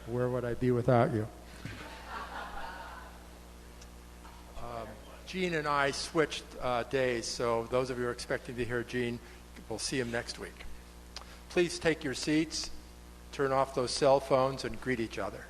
Where would I be without you? Gene and I switched days, so those of you who are expecting to hear Gene, we'll see him next week. Please take your seats, turn off those cell phones, and greet each other.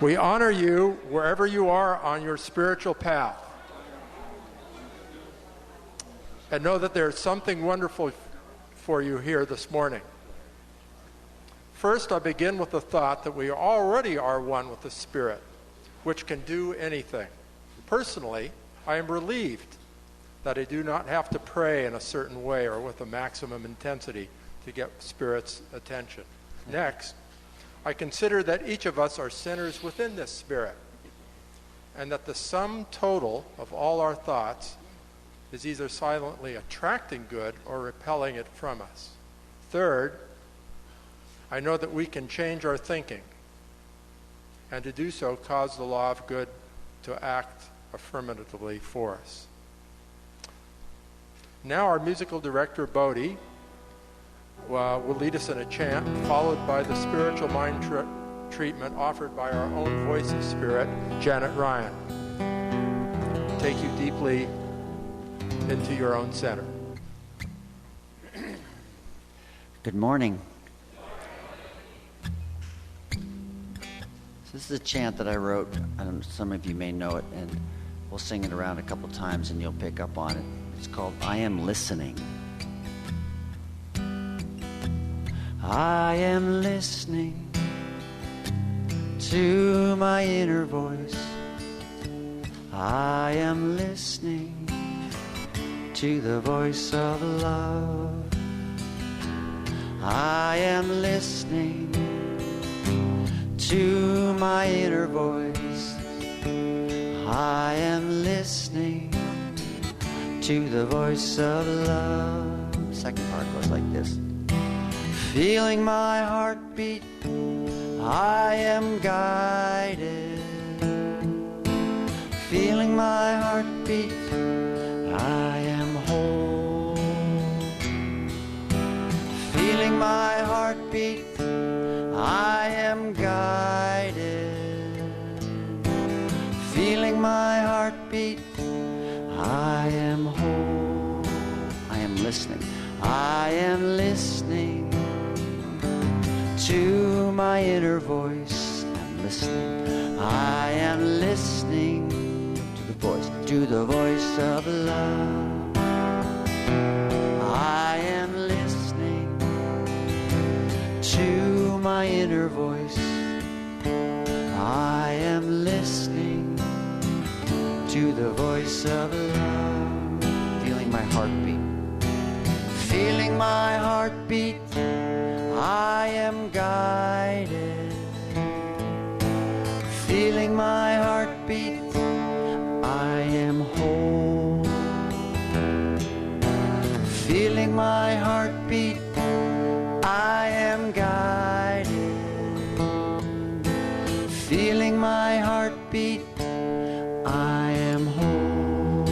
We honor you wherever you are on your spiritual path. And know that there's something wonderful for you here this morning. First, I begin with the thought that we already are one with the Spirit, which can do anything. Personally, I am relieved that I do not have to pray in a certain way or with a maximum intensity to get Spirit's attention. Next, I consider that each of us are sinners within this Spirit, and that the sum total of all our thoughts is either silently attracting good or repelling it from us. Third, I know that we can change our thinking, and to do so cause the law of good to act affirmatively for us. Now our musical director, Bodhi, will lead us in a chant, followed by the spiritual mind treatment offered by our own voice of spirit, Janet Ryan. Take you deeply into your own center. Good morning. This is a chant that I wrote. Some of you may know it, and we'll sing it around a couple times and you'll pick up on it. It's called I Am Listening. I am listening to my inner voice. I am listening to the voice of love. I am listening to my inner voice. I am listening to the voice of love. The second part goes like this. Feeling my heartbeat, I am guided. Feeling my heartbeat, I am whole. Feeling my heartbeat, I am guided. Feeling my heartbeat, I am whole. I am listening. I am listening to my inner voice. I'm listening. I am listening to the voice of love. I am listening to my inner voice. I am listening to the voice of love. Feeling my heartbeat. Feeling my heartbeat. I am guided. Feeling my heartbeat, I am whole. Feeling my heartbeat, I am guided. Feeling my heartbeat, I am whole.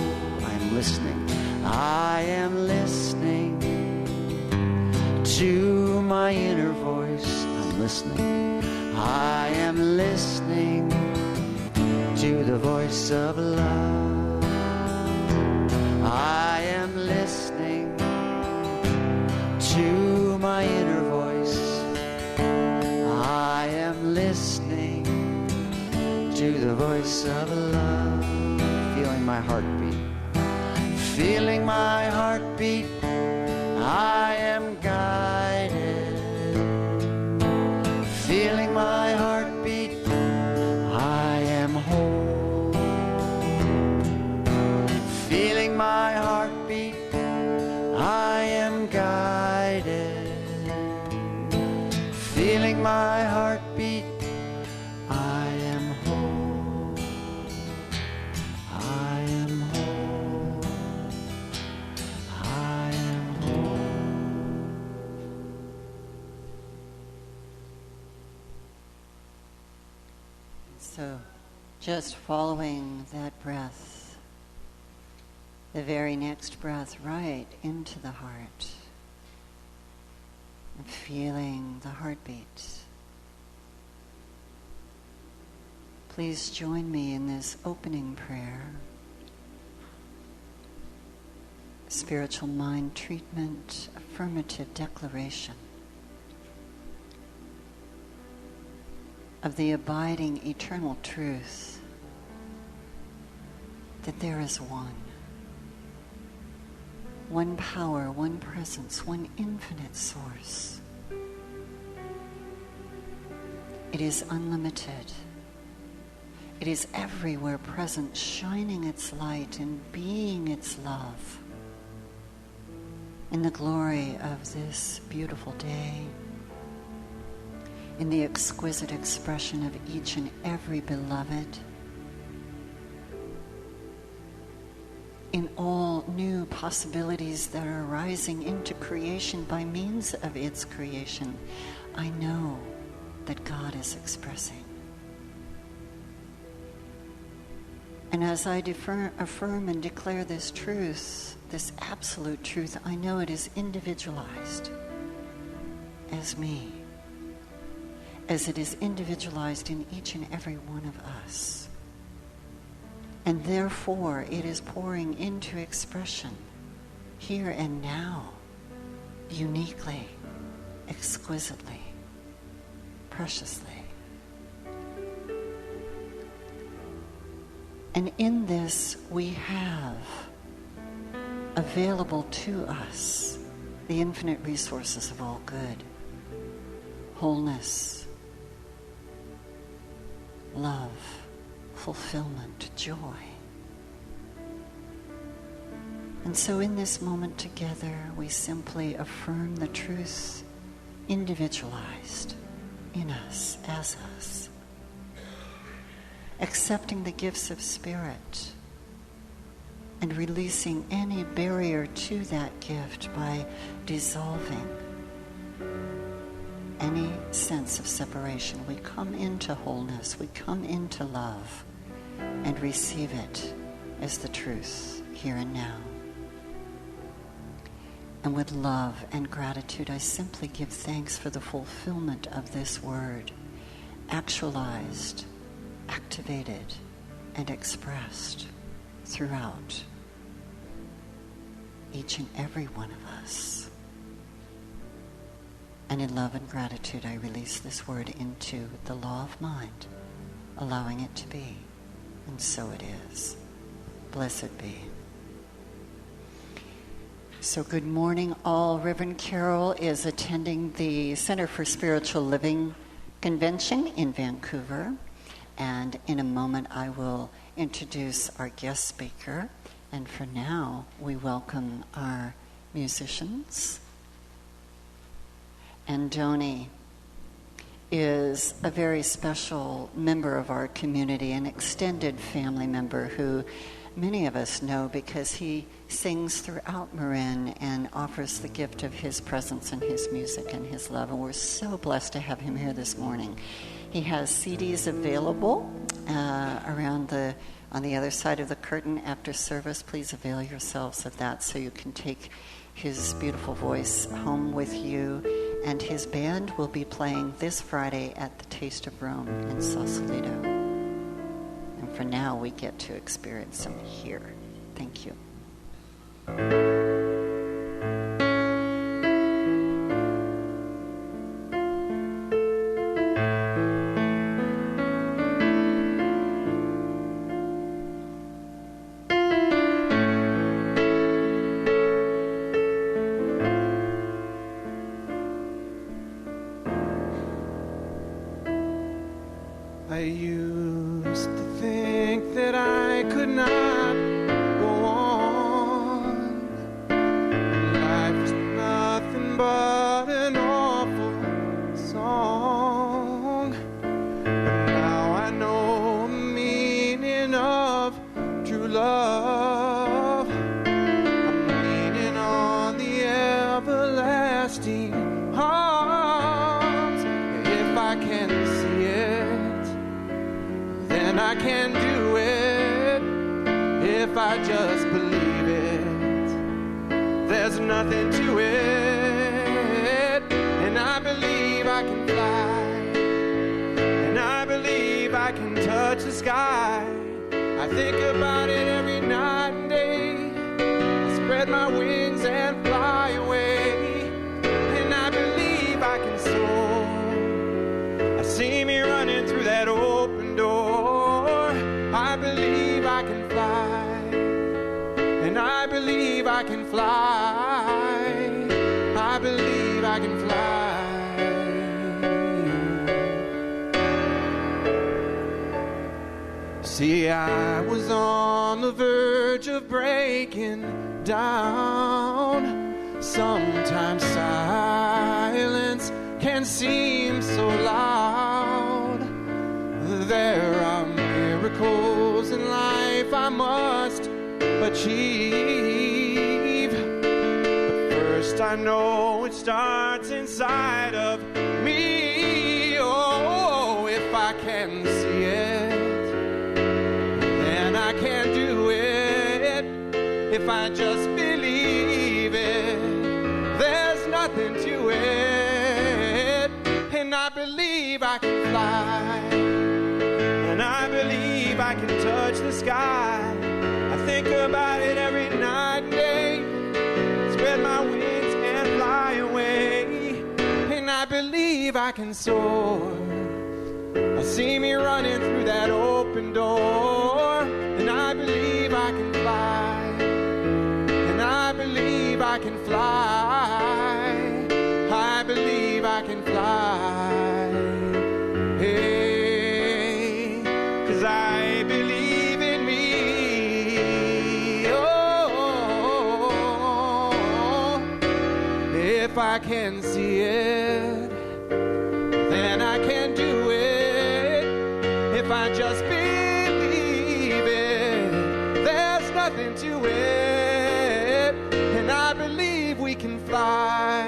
I am listening. I am listening to my inner voice. I'm listening. I am listening to the voice of love. I am listening the voice of love. Feeling my heartbeat. Feeling my heartbeat. I am guided. Feeling my heartbeat. I am whole. Feeling my heartbeat. I am guided. Feeling my heartbeat. I am whole. I am whole. I am whole. So, just following that breath, the very next breath right into the heart, and feeling the heartbeat. Please join me in this opening prayer. Spiritual mind treatment, affirmative declaration of the abiding eternal truth that there is one power, one presence, one infinite source. It is unlimited. It is everywhere present, shining its light and being its love. In the glory of this beautiful day, in the exquisite expression of each and every beloved, in all new possibilities that are rising into creation by means of its creation, I know that God is expressing. And as I affirm and declare this truth, this absolute truth, I know it is individualized as me, as it is individualized in each and every one of us. And therefore, it is pouring into expression here and now, uniquely, exquisitely, preciously. And in this, we have available to us the infinite resources of all good, wholeness, love, fulfillment, joy. And so in this moment together, we simply affirm the truth individualized in us, as us, accepting the gifts of spirit and releasing any barrier to that gift by dissolving any sense of separation. We come into wholeness, we come into love, and receive it as the truth here and now. And with love and gratitude, I simply give thanks for the fulfillment of this word, actualized, activated, and expressed throughout each and every one of us. And in love and gratitude, I release this word into the law of mind, allowing it to be. And so it is. Blessed be. So good morning, all. Reverend Karyl is attending the Center for Spiritual Living Convention in Vancouver. And in a moment, I will introduce our guest speaker. And for now, we welcome our musicians. And Joni is a very special member of our community, an extended family member who many of us know because he sings throughout Marin and offers the gift of his presence and his music and his love. And we're so blessed to have him here this morning. He has CDs available on the other side of the curtain after service. Please avail yourselves of that so you can take his beautiful voice home with you. And his band will be playing this Friday at the Taste of Rome in Sausalito. And for now, we get to experience him here. Thank you. can do it if I just believe it. There's nothing to it, and I believe I can fly, and I believe I can touch the sky. I think about it every night and day. I spread my wings and fly away, and I believe I can soar. I see me running through that open door. I believe I can fly, and I believe I can fly. I believe I can fly. See, I was on the verge of breaking down. Sometimes silence can seem so loud. There are miracles in life I must achieve. But first I know it starts inside of me. Oh, if I can see it, then I can do it. If I just believe it, there's nothing to it. And I believe I can fly, and I believe I can touch the sky. I think about it every night and day. Spread my wings and fly away, and I believe I can soar. I see me running through that open door, and I believe I can fly, and I believe I can fly. I believe I can fly. Hey, 'cause I believe in me. Oh, if I can see it, then I can do it. If I just believe it, there's nothing to it. And I believe we can fly,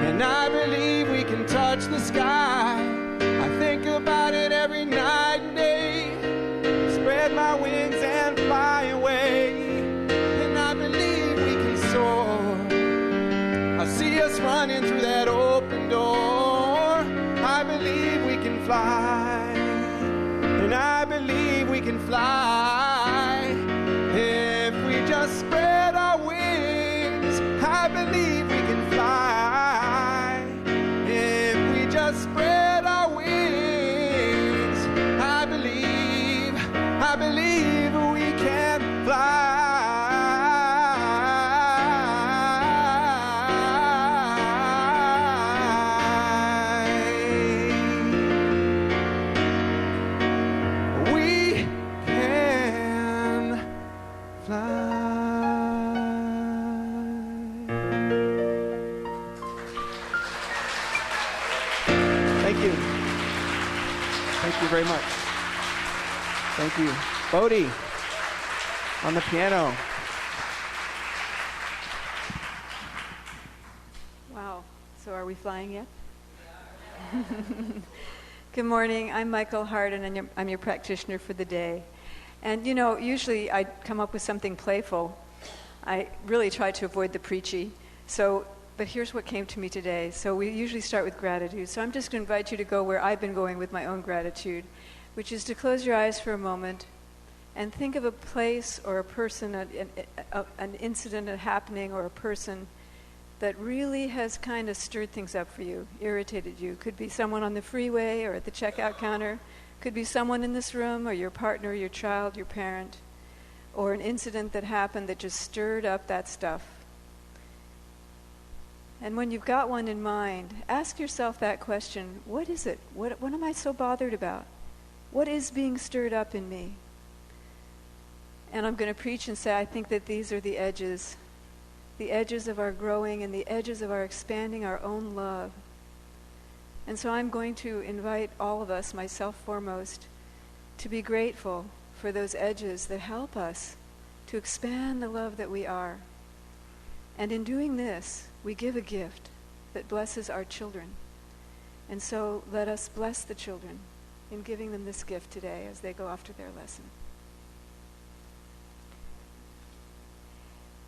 and I believe we can touch the sky. I think about it every night and day. Spread my wings and fly away, and I believe we can soar. I see us running through that open door. I believe we can fly, and I believe we can fly. If we just spread our wings, I believe we can fly. If we just spread our wings, I believe we can fly. Thank you very much. Thank you. Bodie on the piano. Wow. So are we flying yet? Good morning. I'm Michael Harden, and I'm your practitioner for the day. And, you know, usually I come up with something playful. I really try to avoid the preachy. But here's what came to me today. So we usually start with gratitude. So I'm just going to invite you to go where I've been going with my own gratitude, which is to close your eyes for a moment and think of a place or a person, an incident, a happening, or a person that really has kind of stirred things up for you, irritated you. Could be someone on the freeway or at the checkout counter. Could be someone in this room, or your partner, your child, your parent, or an incident that happened that just stirred up that stuff. And when you've got one in mind, ask yourself that question: what is it? What am I so bothered about? What is being stirred up in me? And I'm going to preach and say, I think that these are the edges of our growing and the edges of our expanding our own love. And so I'm going to invite all of us, myself foremost, to be grateful for those edges that help us to expand the love that we are. And in doing this, we give a gift that blesses our children. And so let us bless the children in giving them this gift today as they go off to their lesson.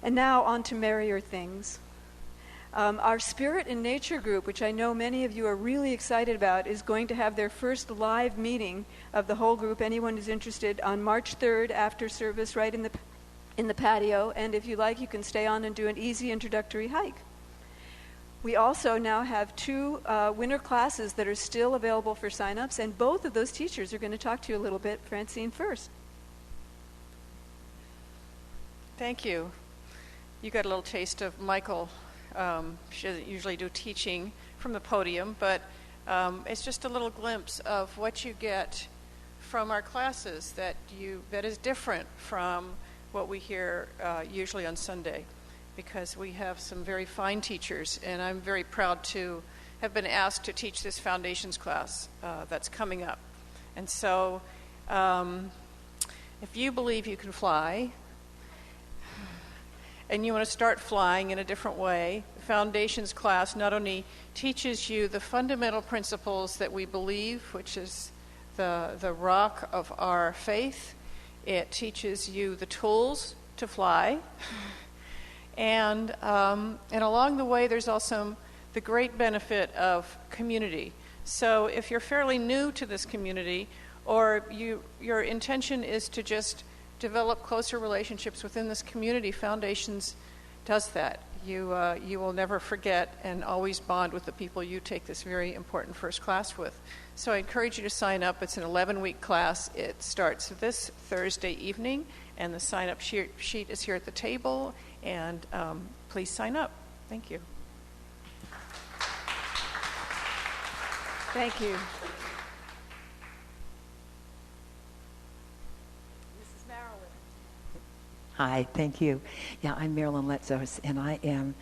And now on to merrier things. Our Spirit in Nature group, which I know many of you are really excited about, is going to have their first live meeting of the whole group. Anyone who's interested, on March 3rd after service, right in the patio. And if you like, you can stay on and do an easy introductory hike. We also now have 2 winter classes that are still available for sign-ups, and both of those teachers are going to talk to you a little bit. Francine first. Thank you. You got a little taste of Michael. She doesn't usually do teaching from the podium, but it's just a little glimpse of what you get from our classes that is different from what we hear usually on Sunday, because we have some very fine teachers, and I'm very proud to have been asked to teach this foundations class that's coming up. And so if you believe you can fly, and you want to start flying in a different way, the foundations class not only teaches you the fundamental principles that we believe, which is the rock of our faith. It teaches you the tools to fly. And along the way, there's also the great benefit of community. So if you're fairly new to this community, or your intention is to just develop closer relationships within this community, Foundations does that. You will never forget and always bond with the people you take this very important first class with. So I encourage you to sign up. It's an 11-week class. It starts this Thursday evening, and the sign-up sheet is here at the table. And please sign up. Thank you. Thank you. Hi, thank you. Yeah, I'm Marilyn Letzos, and I am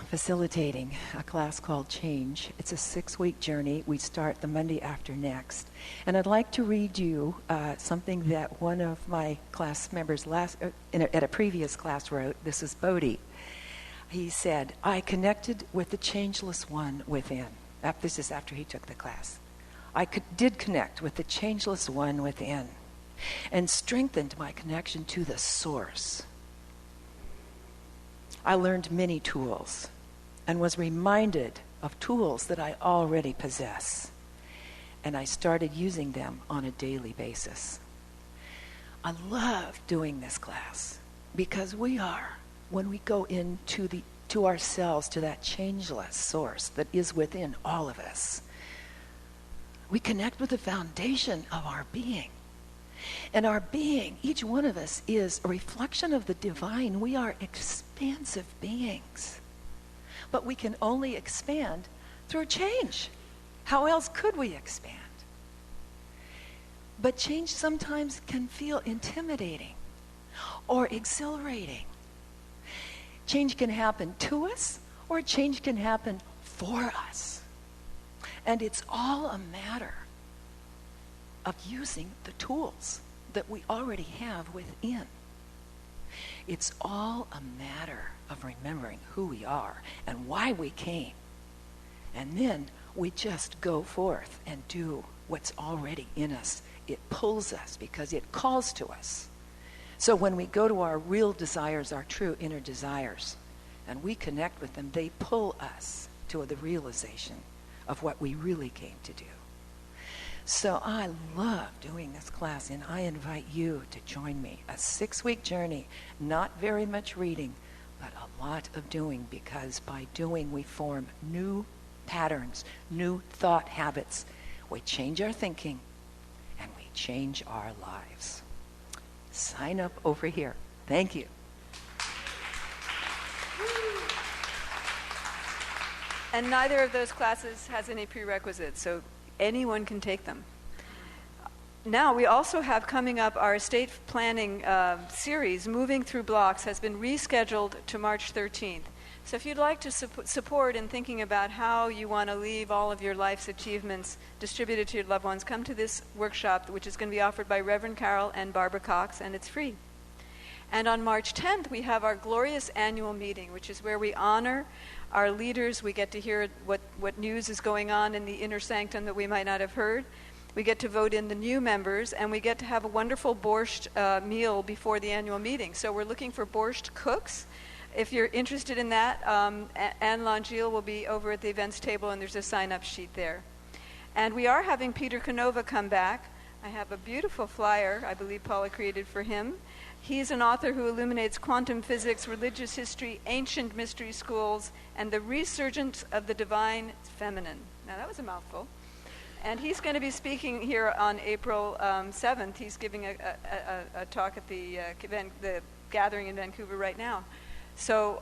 facilitating a class called Change. It's a 6-week journey. We start the Monday after next. And I'd like to read you something that one of my class members at a previous class wrote. This is Bodhi. He said, I connected with the changeless one within. This is after he took the class. I did connect with the changeless one within, and strengthened my connection to the source. I learned many tools and was reminded of tools that I already possess, and I started using them on a daily basis. I love doing this class because when we go to ourselves, to that changeless source that is within all of us, we connect with the foundation of our being. And our being, each one of us, is a reflection of the divine. We are expansive beings. But we can only expand through change. How else could we expand? But change sometimes can feel intimidating or exhilarating. Change can happen to us, or change can happen for us. And it's all a matter of using the tools that we already have within. It's all a matter of remembering who we are and why we came. And then we just go forth and do what's already in us. It pulls us because it calls to us. So when we go to our real desires, our true inner desires, and we connect with them, they pull us to the realization of what we really came to do. So I love doing this class, and I invite you to join me. A 6-week journey, not very much reading, but a lot of doing, because by doing we form new patterns, new thought habits. We change our thinking, and we change our lives. Sign up over here. Thank you. And neither of those classes has any prerequisites, so anyone can take them. Now, we also have coming up our estate planning series, Moving Through Blocks, has been rescheduled to March 13th. So if you'd like to support in thinking about how you want to leave all of your life's achievements distributed to your loved ones, come to this workshop, which is going to be offered by Reverend Karyl and Barbara Cox, and it's free. And on March 10th, we have our glorious annual meeting, which is where we honor our leaders. We get to hear what news is going on in the inner sanctum that we might not have heard. We get to vote in the new members, and we get to have a wonderful borscht meal before the annual meeting. So we're looking for borscht cooks. If you're interested in that, Anne Langille will be over at the events table, and there's a sign-up sheet there. And we are having Peter Canova come back. I have a beautiful flyer I believe Paula created for him. He's an author who illuminates quantum physics, religious history, ancient mystery schools, and the resurgence of the divine feminine. Now, that was a mouthful. And he's going to be speaking here on April 7th. He's giving a talk at the gathering in Vancouver right now. So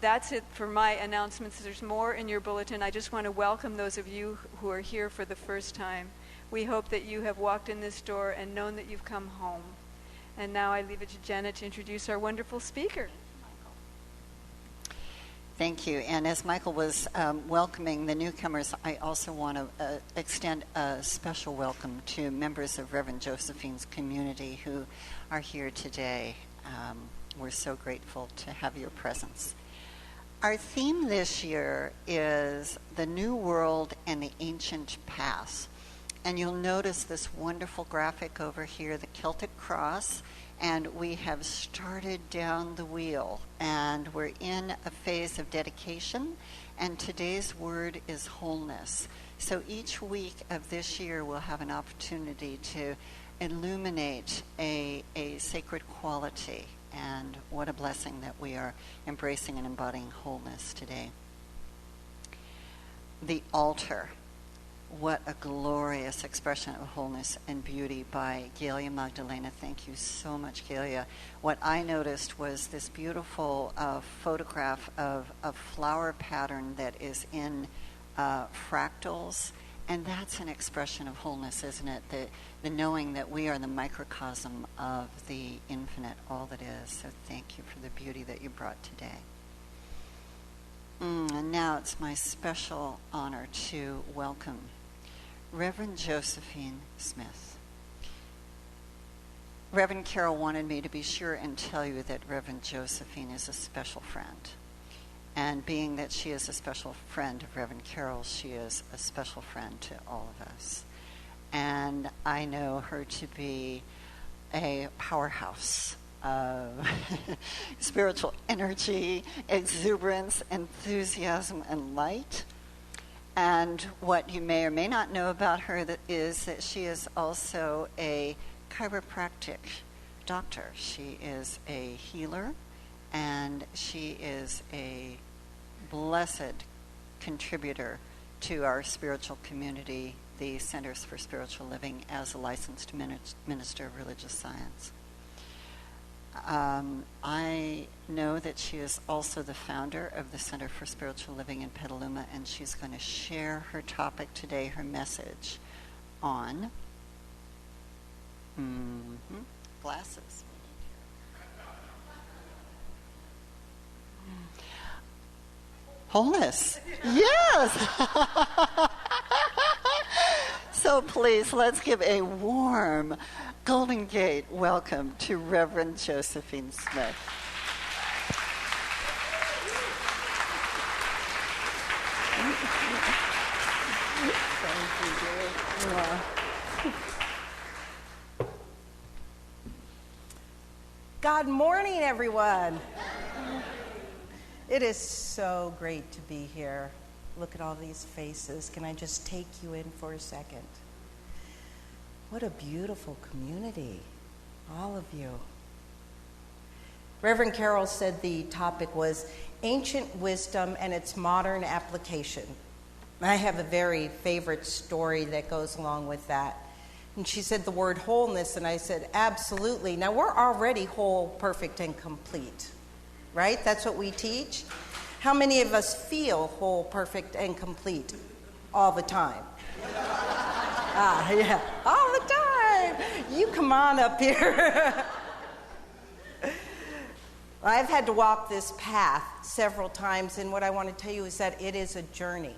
that's it for my announcements. There's more in your bulletin. I just want to welcome those of you who are here for the first time. We hope that you have walked in this door and known that you've come home. And now I leave it to Janet to introduce our wonderful speaker. Thank you. And as Michael was welcoming the newcomers, I also want to extend a special welcome to members of Reverend Josephine's community who are here today. We're so grateful to have your presence. Our theme this year is the New World and the Ancient Past. And you'll notice this wonderful graphic over here, the Celtic cross. And we have started down the wheel, and we're in a phase of dedication, and today's word is wholeness. So each week of this year we'll have an opportunity to illuminate a sacred quality, and what a blessing that we are embracing and embodying wholeness today. The altar. What a glorious expression of wholeness and beauty by Galia Magdalena. Thank you so much, Galia. What I noticed was this beautiful photograph of a flower pattern that is in fractals, and that's an expression of wholeness, isn't it? The knowing that we are the microcosm of the infinite, all that is. So thank you for the beauty that you brought today. And now it's my special honor to welcome Reverend Josephine Smith. Reverend Karyl wanted me to be sure and tell you that Reverend Josephine is a special friend. And being that she is a special friend of Reverend Karyl, she is a special friend to all of us. And I know her to be a powerhouse of spiritual energy, exuberance, enthusiasm, and light. And what you may or may not know about her is that she is also a chiropractic doctor. She is a healer, and she is a blessed contributor to our spiritual community, the Centers for Spiritual Living, as a licensed minister of religious science. I know that she is also the founder of the Center for Spiritual Living in Petaluma, and she's going to share her topic today, her message on glasses. Wholeness. Yes. So please, let's give a warm Golden Gate welcome to Reverend Josephine Smith. Good morning, everyone. It is so great to be here. Look at all these faces. Can I just take you in for a second? What a beautiful community, all of you. Reverend Karyl said the topic was ancient wisdom and its modern application. I have a very favorite story that goes along with that. And she said the word wholeness, and I said, absolutely. Now, we're already whole, perfect, and complete, right? That's what we teach. How many of us feel whole, perfect, and complete all the time? Yeah, all the time. You come on up here. I've had to walk this path several times, and what I want to tell you is that it is a journey.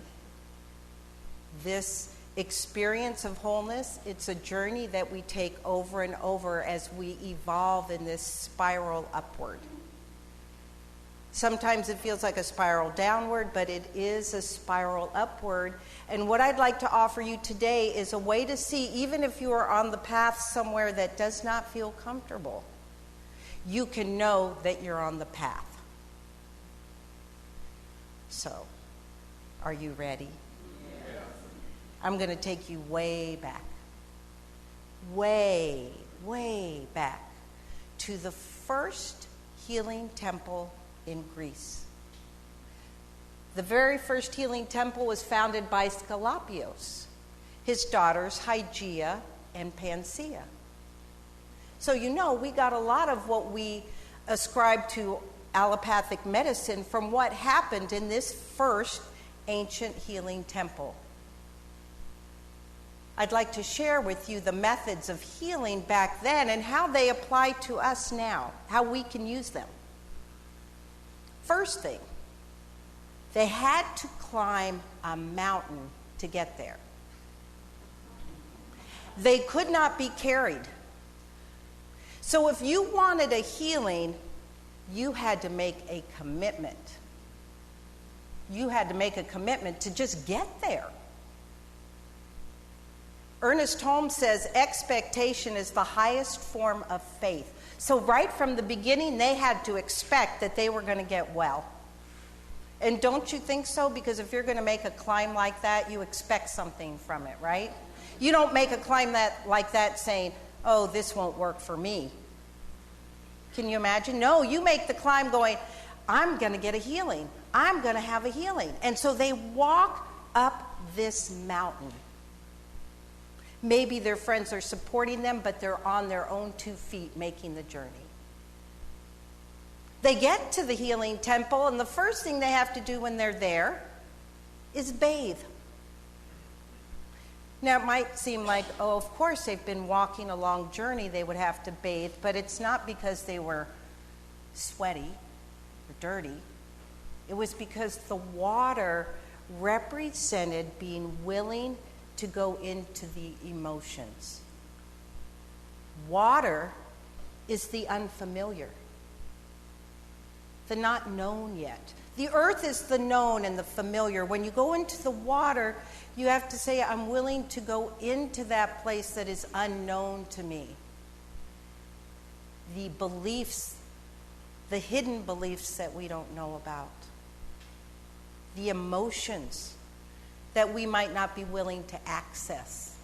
This experience of wholeness, it's a journey that we take over and over as we evolve in this spiral upward. Sometimes it feels like a spiral downward, but it is a spiral upward. And what I'd like to offer you today is a way to see, even if you are on the path somewhere that does not feel comfortable, you can know that you're on the path. So, are you ready? Yes. I'm going to take you way back. Way, way back to the first healing temple in Greece. The very first healing temple was founded by Asclepius, his daughters Hygeia and Panacea. So you know, we got a lot of what we ascribe to allopathic medicine from what happened in this first ancient healing temple. I'd like to share with you the methods of healing back then and how they apply to us now, how we can use them. First thing, they had to climb a mountain to get there. They could not be carried. So if you wanted a healing, you had to make a commitment. You had to make a commitment to just get there. Ernest Holmes says expectation is the highest form of faith. So right from the beginning, they had to expect that they were going to get well. And don't you think so? Because if you're going to make a climb like that, you expect something from it, right? You don't make a climb like that saying, oh, this won't work for me. Can you imagine? No, you make the climb going, I'm going to get a healing. I'm going to have a healing. And so they walk up this mountain. Maybe their friends are supporting them, but they're on their own 2 feet making the journey. They get to the healing temple, and the first thing they have to do when they're there is bathe. Now, it might seem like, oh, of course, they've been walking a long journey, they would have to bathe, but it's not because they were sweaty or dirty. It was because the water represented being willing to go into the emotions. Water is the unfamiliar, the not known yet. The earth is the known and the familiar. When you go into the water, you have to say, I'm willing to go into that place that is unknown to me. The beliefs, the hidden beliefs that we don't know about. The emotions that we might not be willing to access.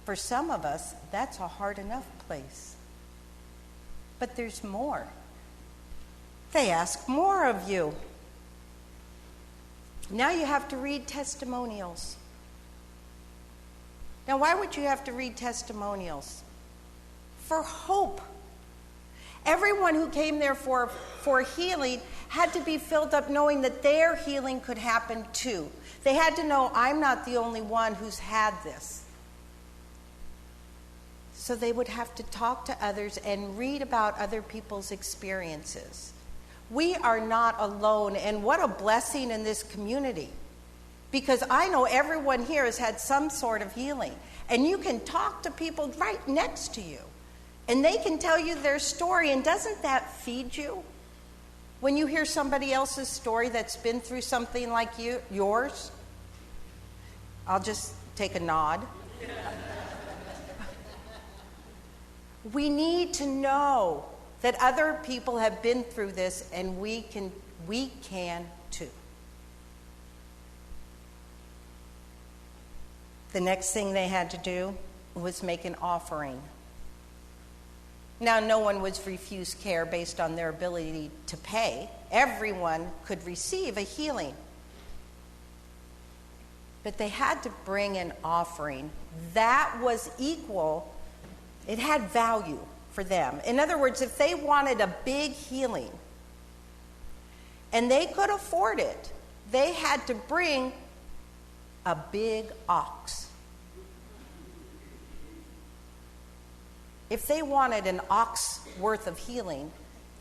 For some of us, that's a hard enough place. But there's more. They ask more of you. Now you have to read testimonials. Now, why would you have to read testimonials? For hope. Everyone who came there for healing had to be filled up knowing that their healing could happen too. They had to know, I'm not the only one who's had this. So they would have to talk to others and read about other people's experiences. We are not alone, and what a blessing in this community. Because I know everyone here has had some sort of healing. And you can talk to people right next to you. And they can tell you their story, and doesn't that feed you? When you hear somebody else's story that's been through something like yours, I'll just take a nod. We need to know that other people have been through this, and we can too. The next thing they had to do was make an offering. Now, no one was refused care based on their ability to pay. Everyone could receive a healing. But they had to bring an offering that was equal. It had value for them. In other words, if they wanted a big healing and they could afford it, they had to bring a big ox. If they wanted an ox worth of healing,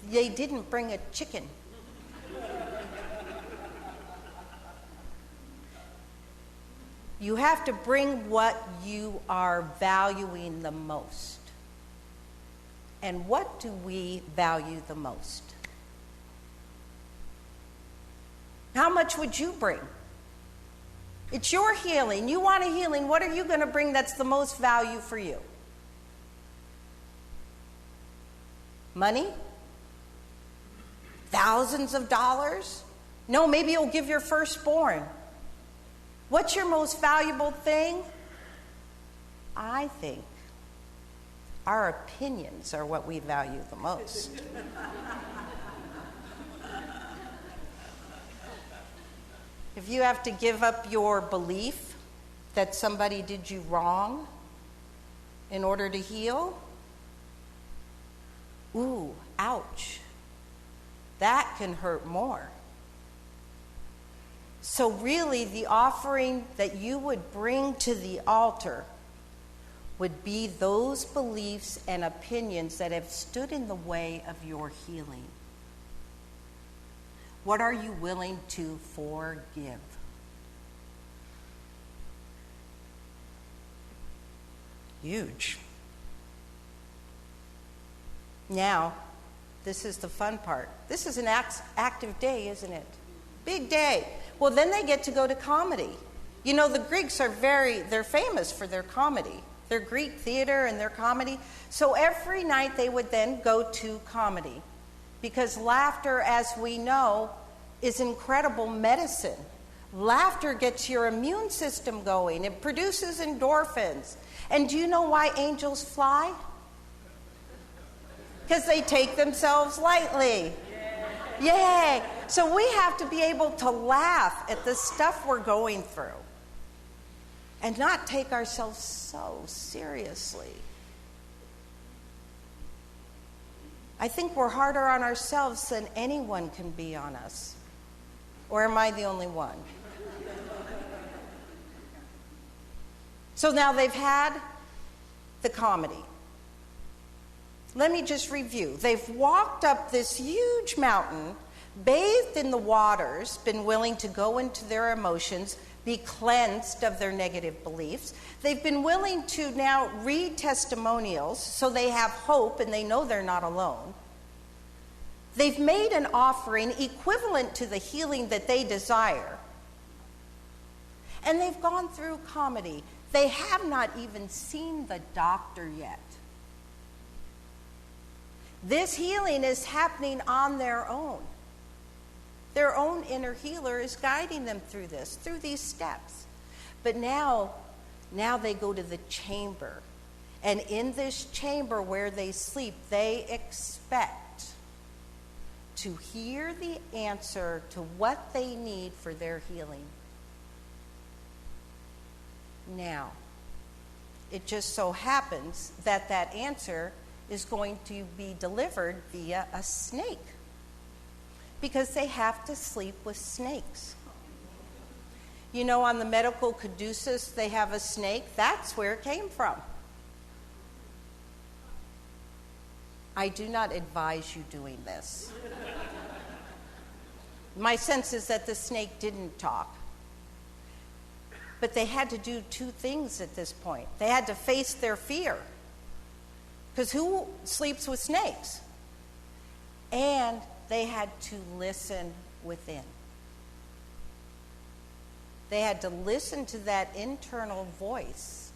they didn't bring a chicken. You have to bring what you are valuing the most. and what do we value the most? How much would you bring? It's your healing. You want a healing. What are you going to bring that's the most value for you? Money? Thousands of dollars? No, maybe you'll give your firstborn. What's your most valuable thing? I think our opinions are what we value the most. If you have to give up your belief that somebody did you wrong in order to heal, ooh, ouch. That can hurt more. So really, the offering that you would bring to the altar would be those beliefs and opinions that have stood in the way of your healing. What are you willing to forgive? Huge. Now, this is the fun part. This is an active day, isn't it? Big day. Well, then they get to go to comedy. You know, the Greeks they're famous for their comedy. Their Greek theater and their comedy. So every night they would then go to comedy. Because laughter, as we know, is incredible medicine. Laughter gets your immune system going. It produces endorphins. And do you know why angels fly? Because they take themselves lightly. Yay! So we have to be able to laugh at the stuff we're going through and not take ourselves so seriously. I think we're harder on ourselves than anyone can be on us. Or am I the only one? So now they've had the comedy. Let me just review. They've walked up this huge mountain, bathed in the waters, been willing to go into their emotions, be cleansed of their negative beliefs. They've been willing to now read testimonials so they have hope and they know they're not alone. They've made an offering equivalent to the healing that they desire. And they've gone through comedy. They have not even seen the doctor yet. This healing is happening on their own. Their own inner healer is guiding them through this, through these steps. But now they go to the chamber. And in this chamber where they sleep, they expect to hear the answer to what they need for their healing. Now, it just so happens that that answer is going to be delivered via a snake, because they have to sleep with snakes. You know, on the medical caduceus, they have a snake. That's where it came from. I do not advise you doing this. My sense is that the snake didn't talk. But they had to do two things at this point. They had to face their fear. Because who sleeps with snakes? And they had to listen within. They had to listen to that internal voice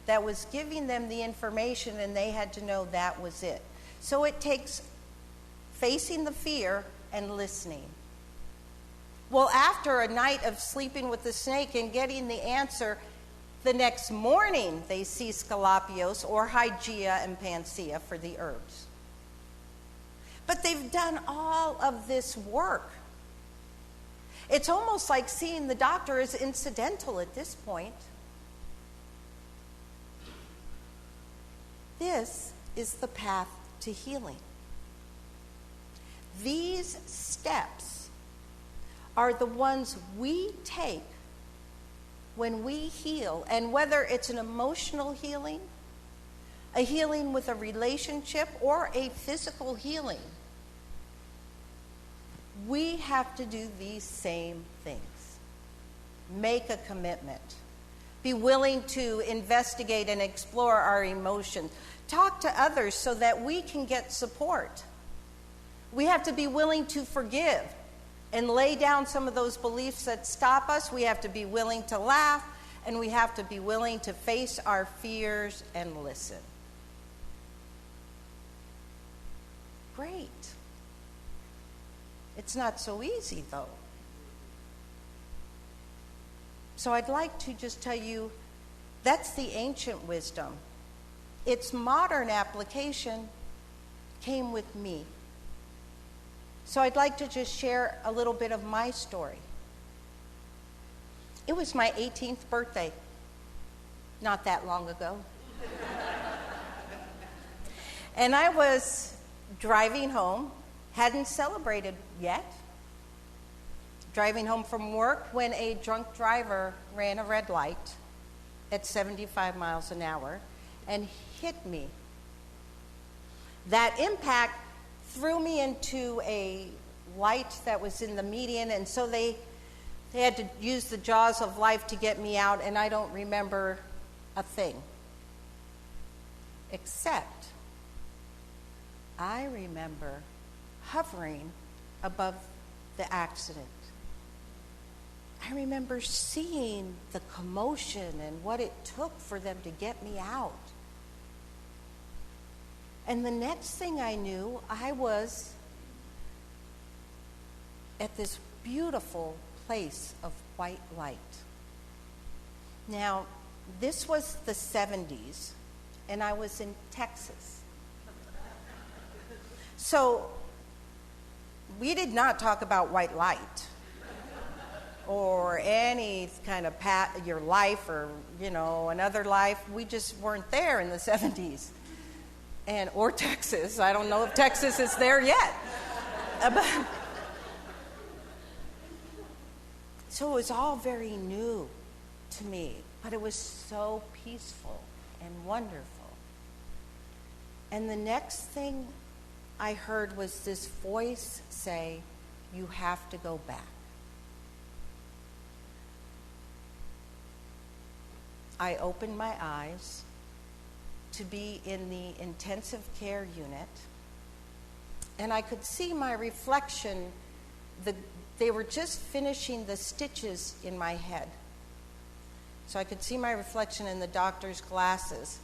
that was giving them the information, and they had to know that was it. So it takes facing the fear and listening. Well, after a night of sleeping with the snake and getting the answer, the next morning they see Scalapios or Hygeia and Panacea for the herbs. But they've done all of this work. It's almost like seeing the doctor is incidental at this point. This is the path to healing. These steps are the ones we take when we heal, and whether it's an emotional healing, a healing with a relationship, or a physical healing, we have to do these same things. Make a commitment. Be willing to investigate and explore our emotions, talk to others so that we can get support. We have to be willing to forgive and lay down some of those beliefs that stop us. We have to be willing to laugh, and we have to be willing to face our fears and listen. Great. It's not so easy, though. So I'd like to just tell you, that's the ancient wisdom. Its modern application came with me. So I'd like to just share a little bit of my story. It was my 18th birthday, not that long ago. And I was driving home, hadn't celebrated yet, driving home from work when a drunk driver ran a red light at 75 miles an hour and hit me. That impact threw me into a light that was in the median, and so they had to use the jaws of life to get me out, and I don't remember a thing. Except I remember hovering above the accident. I remember seeing the commotion and what it took for them to get me out. And the next thing I knew, I was at this beautiful place of white light. Now, this was the 70s, and I was in Texas. So, we did not talk about white light or any kind of your life or, another life. We just weren't there in the 70s. Or Texas. I don't know if Texas is there yet. So it was all very new to me, but it was so peaceful and wonderful. And the next thing I heard was this voice say, "You have to go back." I opened my eyes to be in the intensive care unit, and I could see my reflection. They were just finishing the stitches in my head. So I could see my reflection in the doctor's glasses.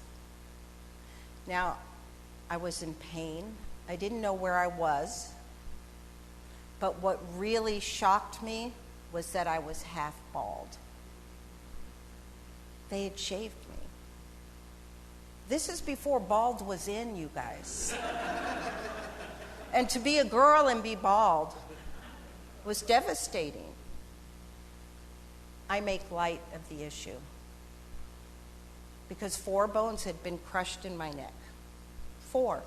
Now, I was in pain. I didn't know where I was. But what really shocked me was that I was half bald. They had shaved me. This is before bald was in, you guys. And to be a girl and be bald was devastating. I make light of the issue because 4 bones had been crushed in my neck. 4.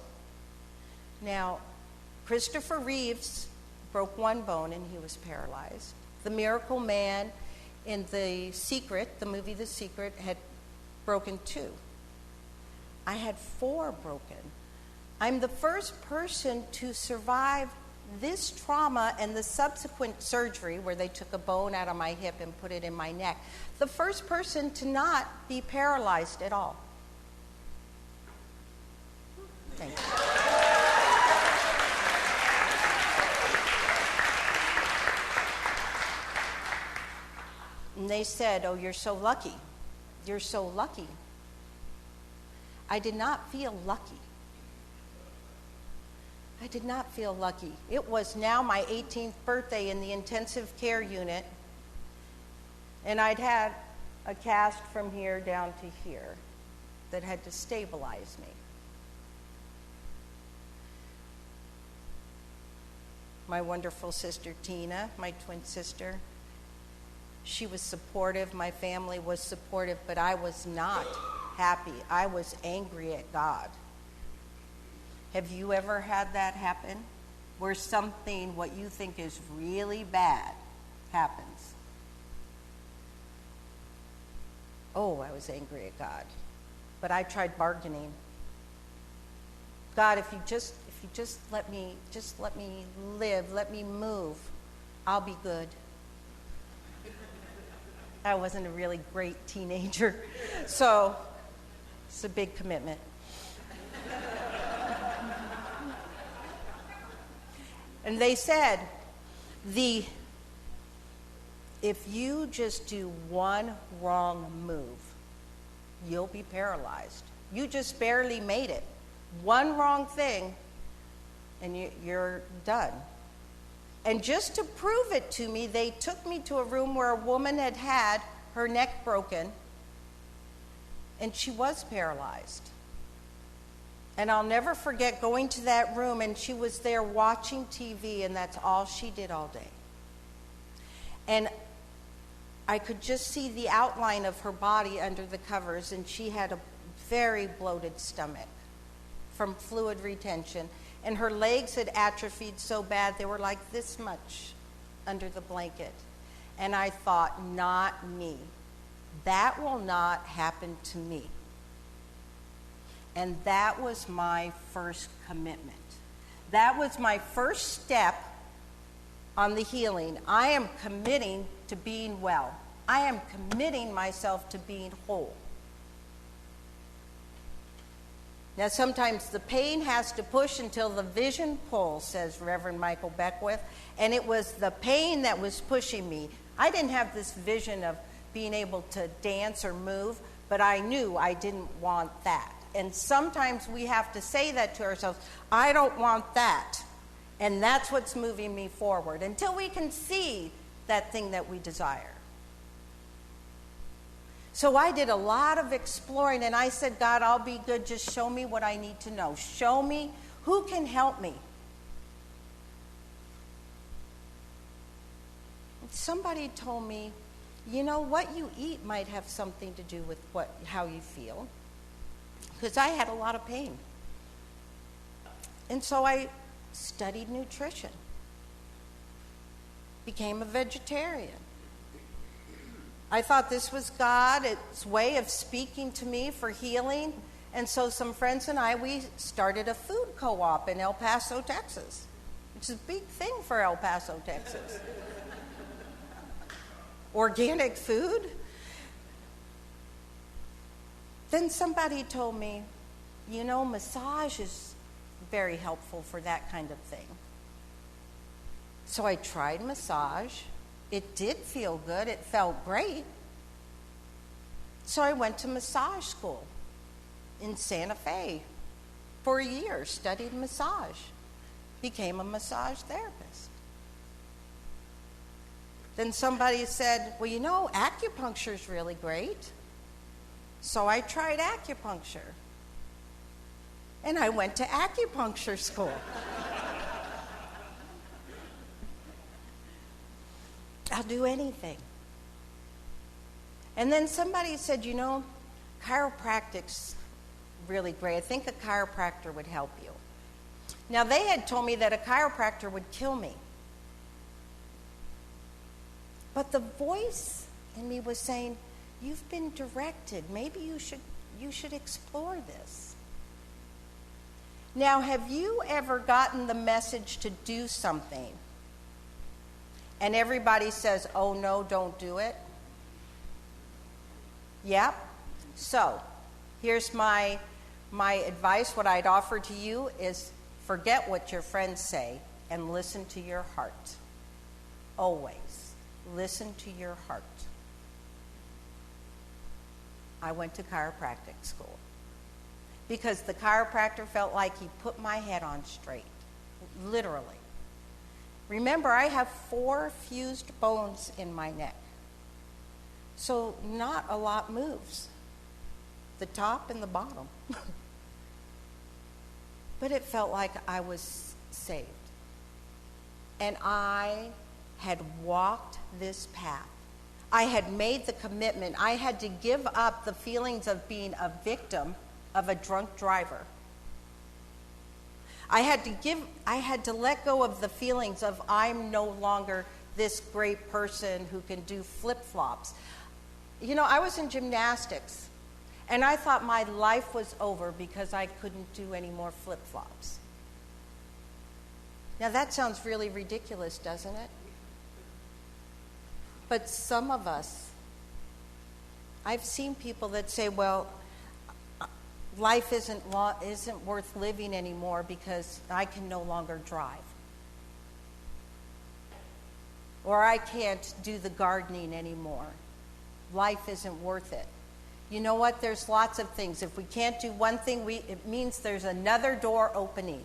Now, Christopher Reeves broke 1 bone and he was paralyzed. The Miracle Man in The Secret, the movie The Secret, had broken 2. I had 4 broken. I'm the first person to survive this trauma and the subsequent surgery where they took a bone out of my hip and put it in my neck. The first person to not be paralyzed at all. Thank you. And they said, "Oh, you're so lucky. You're so lucky." I did not feel lucky. I did not feel lucky. It was now my 18th birthday in the intensive care unit, and I'd had a cast from here down to here that had to stabilize me. My wonderful sister Tina, my twin sister, she was supportive. My family was supportive, but I was not happy. I was angry at God. Have you ever had that happen? Where something, what you think is really bad, happens? Oh, I was angry at God. But I tried bargaining. God, if you just let me live, let me move, I'll be good. I wasn't a really great teenager, so it's a big commitment. And they said, if you just do one wrong move, you'll be paralyzed. You just barely made it. One wrong thing, and you're done. And just to prove it to me, they took me to a room where a woman had had her neck broken, and she was paralyzed. And I'll never forget going to that room, and she was there watching TV, and that's all she did all day. And I could just see the outline of her body under the covers, and she had a very bloated stomach from fluid retention. And her legs had atrophied so bad they were like this much under the blanket. And I thought, not me. That will not happen to me. And that was my first commitment. That was my first step on the healing. I am committing to being well. I am committing myself to being whole. Now, sometimes the pain has to push until the vision pulls, says Reverend Michael Beckwith, and it was the pain that was pushing me. I didn't have this vision of being able to dance or move, but I knew I didn't want that. And sometimes we have to say that to ourselves, I don't want that. And that's what's moving me forward until we can see that thing that we desire. So I did a lot of exploring, and I said, God, I'll be good. Just show me what I need to know. Show me who can help me. Somebody told me, you know, what you eat might have something to do with how you feel. Because I had a lot of pain. And so I studied nutrition. Became a vegetarian. I thought this was God's way of speaking to me for healing. And so some friends and I, we started a food co-op in El Paso, Texas, which is a big thing for El Paso, Texas. Organic food. Then somebody told me, you know, massage is very helpful for that kind of thing. So I tried massage. It did feel good. It felt great. So I went to massage school in Santa Fe for a year, studied massage, became a massage therapist. Then somebody said, well, you know, acupuncture is really great. So I tried acupuncture. And I went to acupuncture school. I'll do anything. And then somebody said, you know, chiropractic's really great. I think a chiropractor would help you. Now, they had told me that a chiropractor would kill me. But the voice in me was saying, you've been directed. Maybe you should explore this. Now, have you ever gotten the message to do something and everybody says, oh no, don't do it? Yep. So, here's my advice. What I'd offer to you is forget what your friends say and listen to your heart. Always. Listen to your heart. I went to chiropractic school because the chiropractor felt like he put my head on straight, literally. Remember, I have 4 fused bones in my neck, so not a lot moves, the top and the bottom. But it felt like I was saved. And I had walked this path. I had made the commitment. I had to give up the feelings of being a victim of a drunk driver. I had to let go of the feelings of I'm no longer this great person who can do flip-flops. You know, I was in gymnastics, and I thought my life was over because I couldn't do any more flip-flops. Now, that sounds really ridiculous, doesn't it? But some of us, I've seen people that say, well, life isn't worth living anymore because I can no longer drive. or I can't do the gardening anymore. Life isn't worth it. You know what? There's lots of things. If we can't do one thing, it means there's another door opening.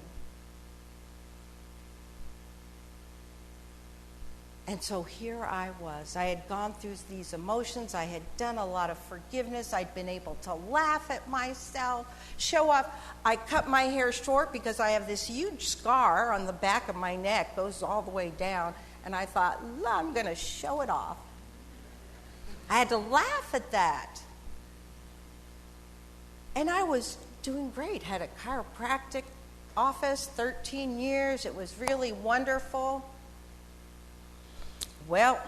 And so here I was. I had gone through these emotions. I had done a lot of forgiveness. I'd been able to laugh at myself, show off. I cut my hair short because I have this huge scar on the back of my neck, goes all the way down. And I thought, I'm going to show it off. I had to laugh at that. And I was doing great. Had a chiropractic office, 13 years. It was really wonderful. Well,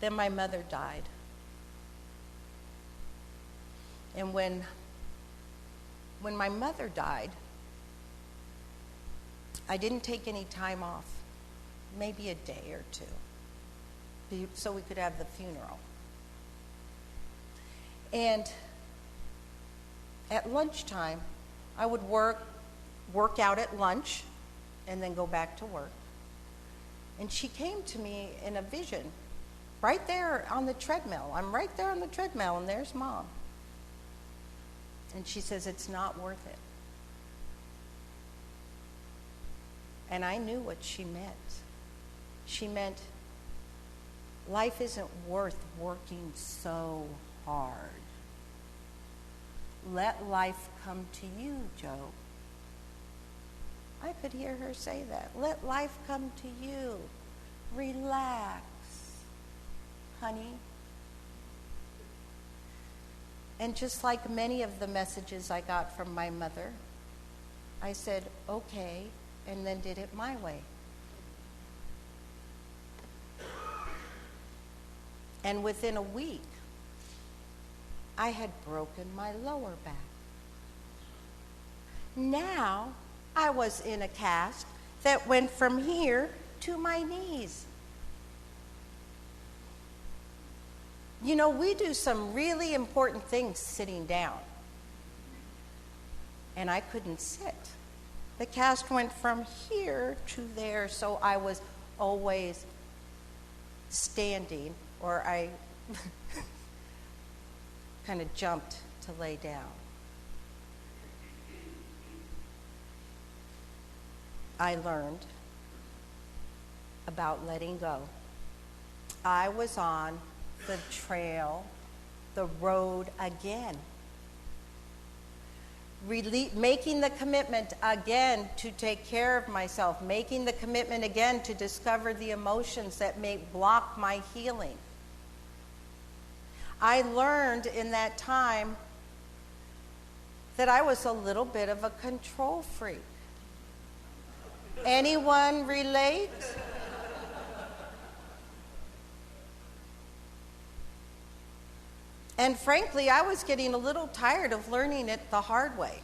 then my mother died. And when my mother died, I didn't take any time off, maybe a day or two, so we could have the funeral. And at lunchtime, I would work out at lunch and then go back to work. And she came to me in a vision, right there on the treadmill. I'm right there on the treadmill, and there's Mom. And she says, it's not worth it. And I knew what she meant. She meant life isn't worth working so hard. Let life come to you, Joe. I could hear her say that. Let life come to you. Relax, honey. And just like many of the messages I got from my mother, I said, okay, and then did it my way. And within a week, I had broken my lower back. Now, I was in a cast that went from here to my knees. You know, we do some really important things sitting down. And I couldn't sit. The cast went from here to there, so I was always standing, or I kind of jumped to lay down. I learned about letting go. I was on the trail, the road again. Making the commitment again to take care of myself, making the commitment again to discover the emotions that may block my healing. I learned in that time that I was a little bit of a control freak. Anyone relate? And frankly, I was getting a little tired of learning it the hard way.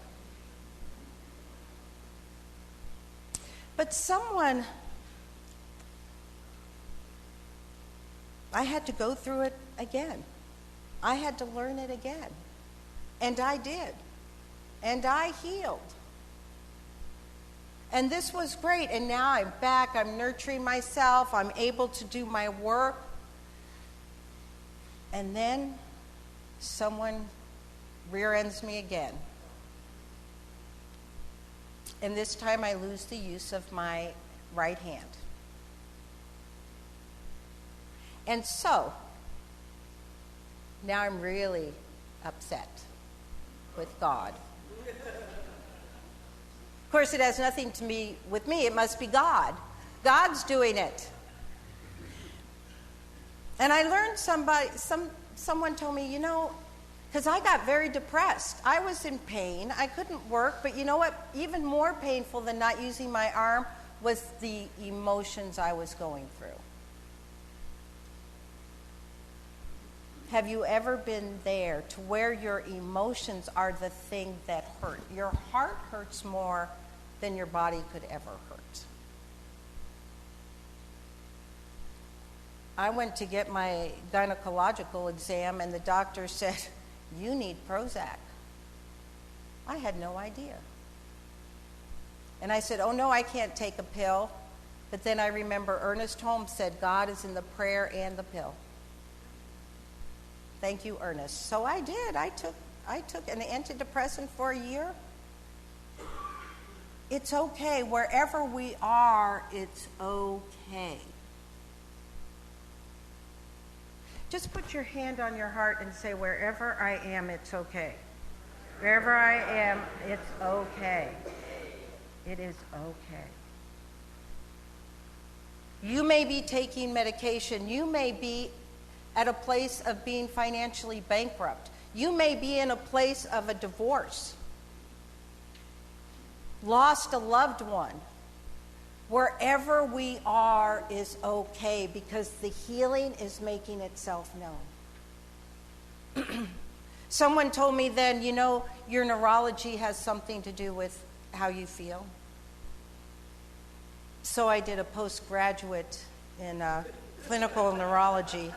But I had to go through it again. I had to learn it again. And I did. And I healed. And this was great. And now I'm back. I'm nurturing myself. I'm able to do my work. And then someone rear-ends me again. And this time I lose the use of my right hand. And so, now I'm really upset with God. Of course, it has nothing to do with me. It must be God. God's doing it. And I learned someone told me, because I got very depressed. I was in pain. I couldn't work. But you know what? Even more painful than not using my arm was the emotions I was going through. Have you ever been there to where your emotions are the thing that hurt? Your heart hurts more than your body could ever hurt. I went to get my gynecological exam, and the doctor said, you need Prozac. I had no idea. And I said, oh no, I can't take a pill. But then I remember Ernest Holmes said, God is in the prayer and the pill. Thank you, Ernest. So I did. I took an antidepressant for a year. It's okay. Wherever we are, it's okay. Just put your hand on your heart and say, wherever I am, it's okay. Wherever I am, it's okay. It is okay. You may be taking medication. You may be at a place of being financially bankrupt. You may be in a place of a divorce. Lost a loved one. Wherever we are is okay because the healing is making itself known. Someone told me then, your neurology has something to do with how you feel. So I did a postgraduate in clinical neurology.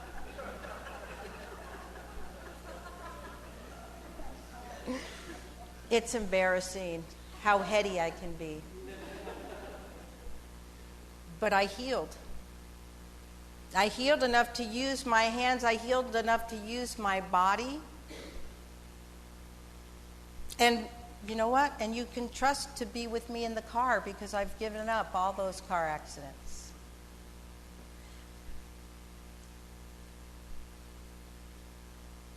It's embarrassing how heady I can be. But I healed. I healed enough to use my hands. I healed enough to use my body. And you know what? And you can trust to be with me in the car because I've given up all those car accidents.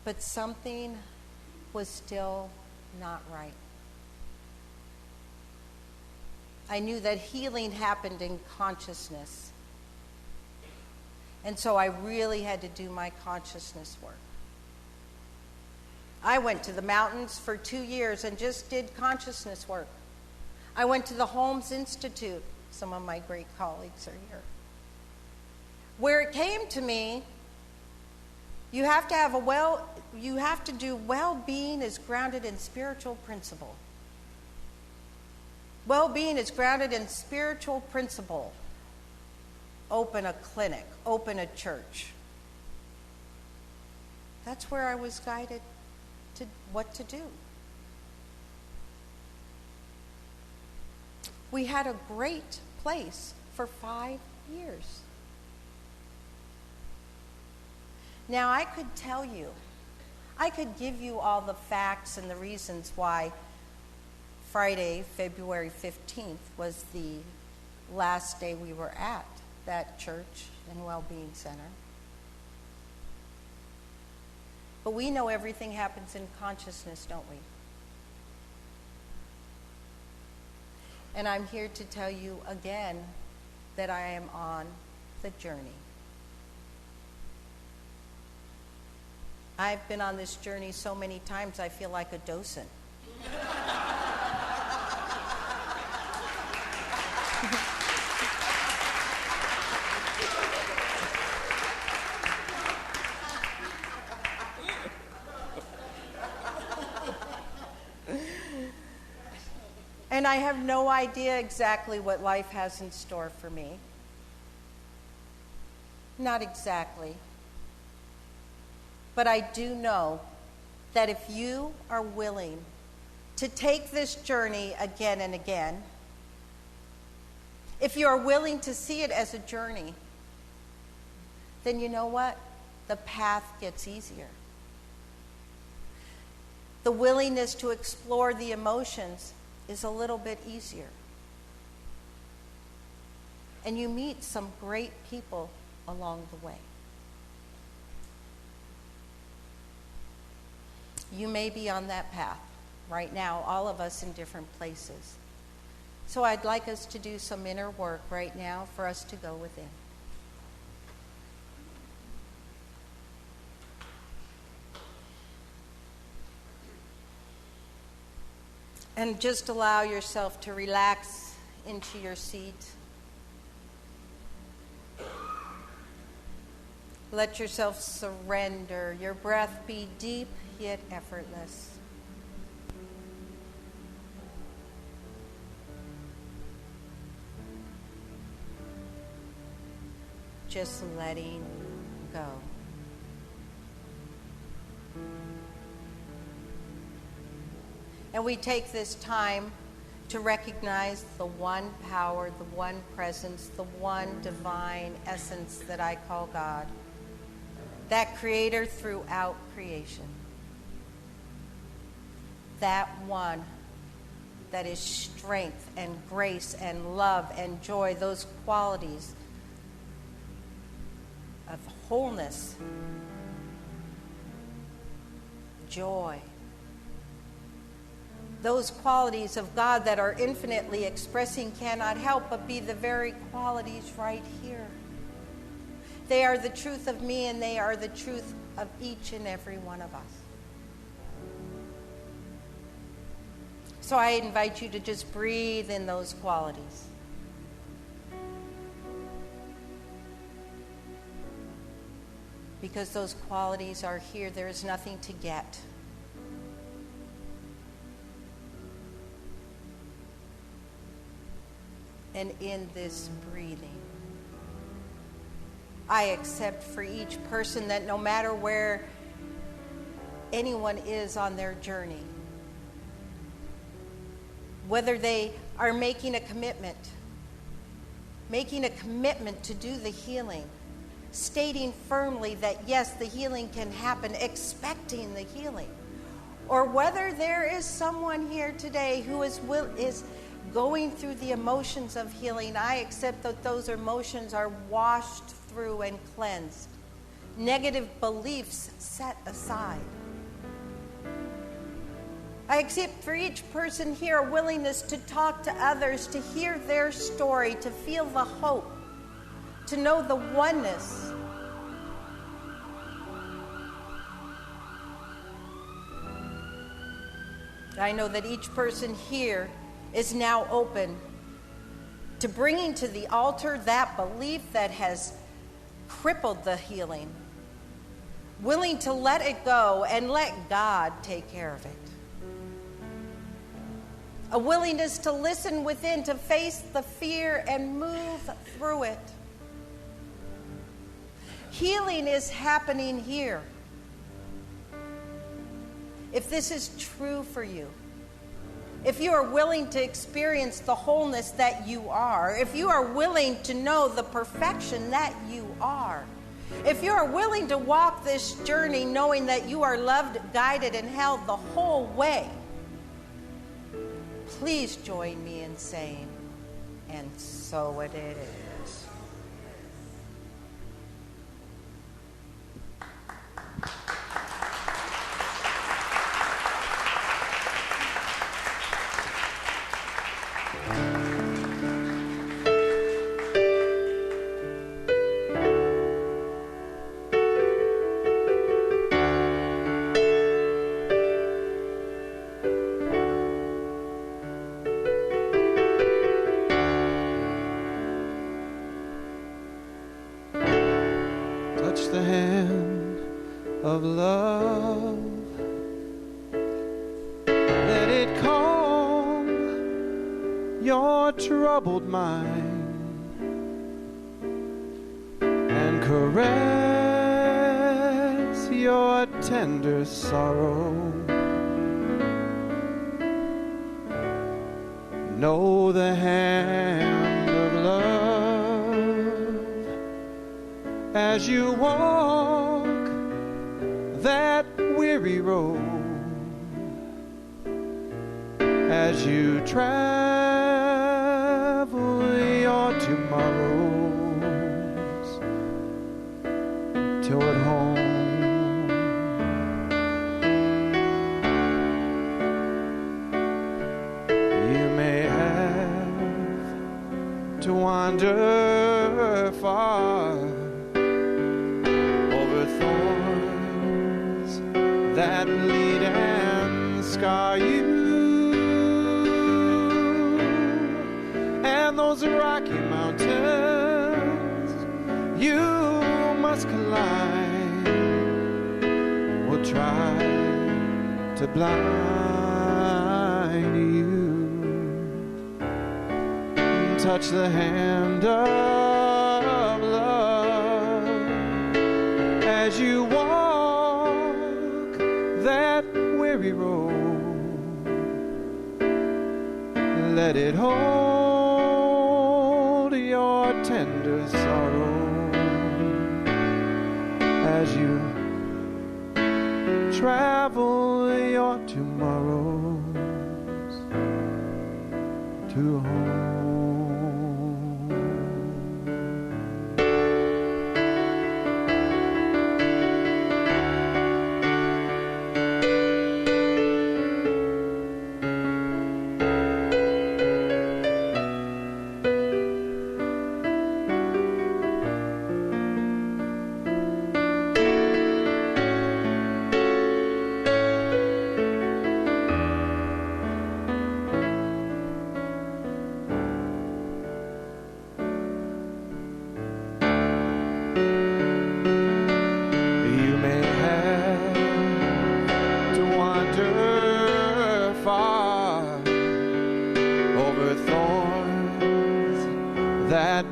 But something was still not right. I knew that healing happened in consciousness. And so I really had to do my consciousness work. I went to the mountains for 2 years and just did consciousness work. I went to the Holmes Institute. Some of my great colleagues are here. Where it came to me, you have to do well-being is grounded in spiritual principle. Well-being is grounded in spiritual principle. Open a clinic, open a church. That's where I was guided to what to do. We had a great place for 5 years. Now, I could tell you, I could give you all the facts and the reasons why Friday, February 15th, was the last day we were at that church and well-being center. But we know everything happens in consciousness, don't we? And I'm here to tell you again that I am on the journey. I've been on this journey so many times I feel like a docent. And I have no idea exactly what life has in store for me. Not exactly. But I do know that if you are willing to take this journey again and again, if you are willing to see it as a journey, then you know what? The path gets easier. The willingness to explore the emotions is a little bit easier. And you meet some great people along the way. You may be on that path right now, all of us in different places. So I'd like us to do some inner work right now for us to go within. And just allow yourself to relax into your seat. Let yourself surrender. Your breath be deep yet effortless. Just letting go. And we take this time to recognize the one power, the one presence, the one divine essence that I call God, that creator throughout creation, that one that is strength and grace and love and joy, those qualities of wholeness, joy, those qualities of God that are infinitely expressing cannot help but be the very qualities right here. They are the truth of me, and they are the truth of each and every one of us. So I invite you to just breathe in those qualities. Because those qualities are here, there is nothing to get. And in this breathing, I accept for each person that no matter where anyone is on their journey, whether they are making a commitment to do the healing, stating firmly that yes, the healing can happen, expecting the healing, or whether there is someone here today who is going through the emotions of healing, I accept that those emotions are washed through and cleansed. Negative beliefs set aside. I accept for each person here a willingness to talk to others, to hear their story, to feel the hope, to know the oneness. I know that each person here is now open to bringing to the altar that belief that has crippled the healing, willing to let it go and let God take care of it. A willingness to listen within, to face the fear and move through it. Healing is happening here. If this is true for you, if you are willing to experience the wholeness that you are, if you are willing to know the perfection that you are, if you are willing to walk this journey knowing that you are loved, guided, and held the whole way, please join me in saying, and so it is. The hand of love, let it calm your troubled mind and caress your tender sorrow. Know the hand of love as you walk that weary road, as you travel your tomorrows toward home. You may have to wander far that bleed and scar you, and those rocky mountains you must climb will try to blind you. Touch the hand of love as you walk that weary road. let it hold your tender sorrow as you travel your tomorrows to home.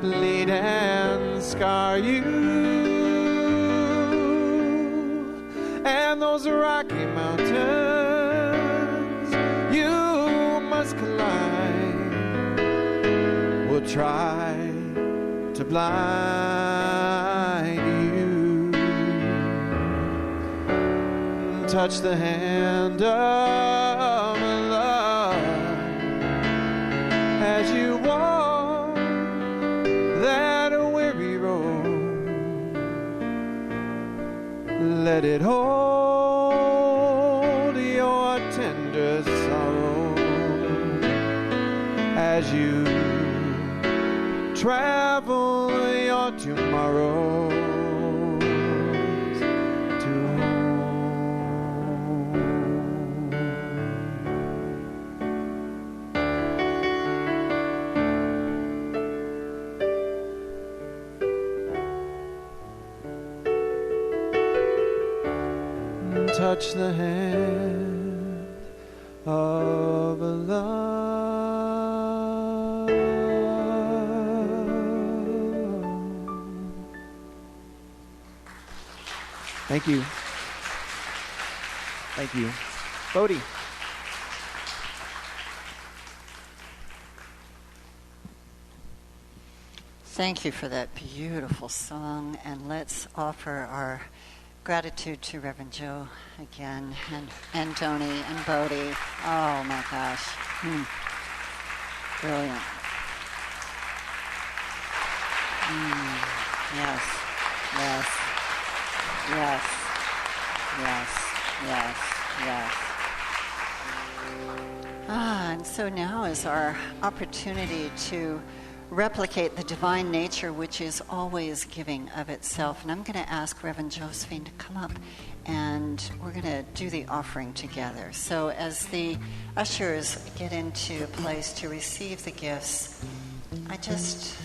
Bleed and scar you, and those rocky mountains you must climb will try to blind you. Touch the hand of love as you walk that weary road. Let it hold your tender sorrow as you travel your tomorrows to touch the hand of love. Thank you. Thank you. Bodhi. Thank you for that beautiful song, and let's offer our gratitude to Reverend Joe again, and Tony, and Bodhi. Oh my gosh. Brilliant. Yes, yes, yes, yes, yes, yes. And so now is our opportunity to replicate the divine nature which is always giving of itself. And I'm going to ask Reverend Josephine to come up, and we're going to do the offering together. So as the ushers get into a place to receive the gifts, I just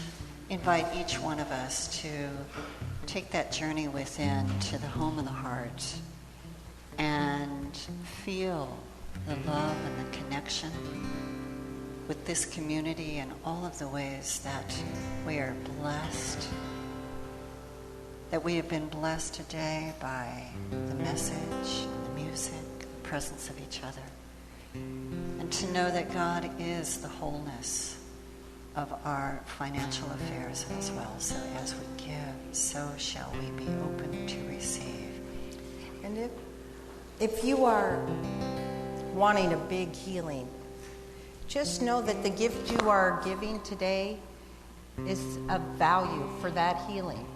invite each one of us to take that journey within to the home of the heart and feel the love and the connection with this community and all of the ways that we are blessed, that we have been blessed today by the message, the music, the presence of each other. And to know that God is the wholeness of our financial affairs as well. So as we give, so shall we be open to receive. And if you are wanting a big healing, just know that the gift you are giving today is of value for that healing.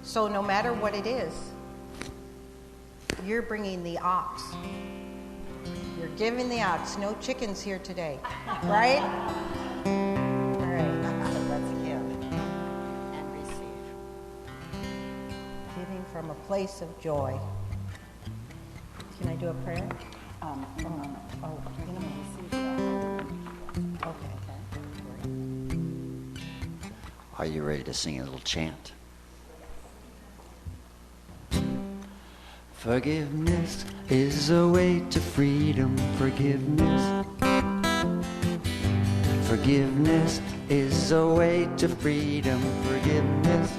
So no matter what it is, you're bringing the ox. You're giving the ox. No chickens here today, right? All right, so let's give and receive. Giving from a place of joy. Can I do a prayer? No. Oh, you're going to receive that. Okay. Are you ready to sing a little chant? Forgiveness is a way to freedom. Forgiveness. Forgiveness is a way to freedom. Forgiveness.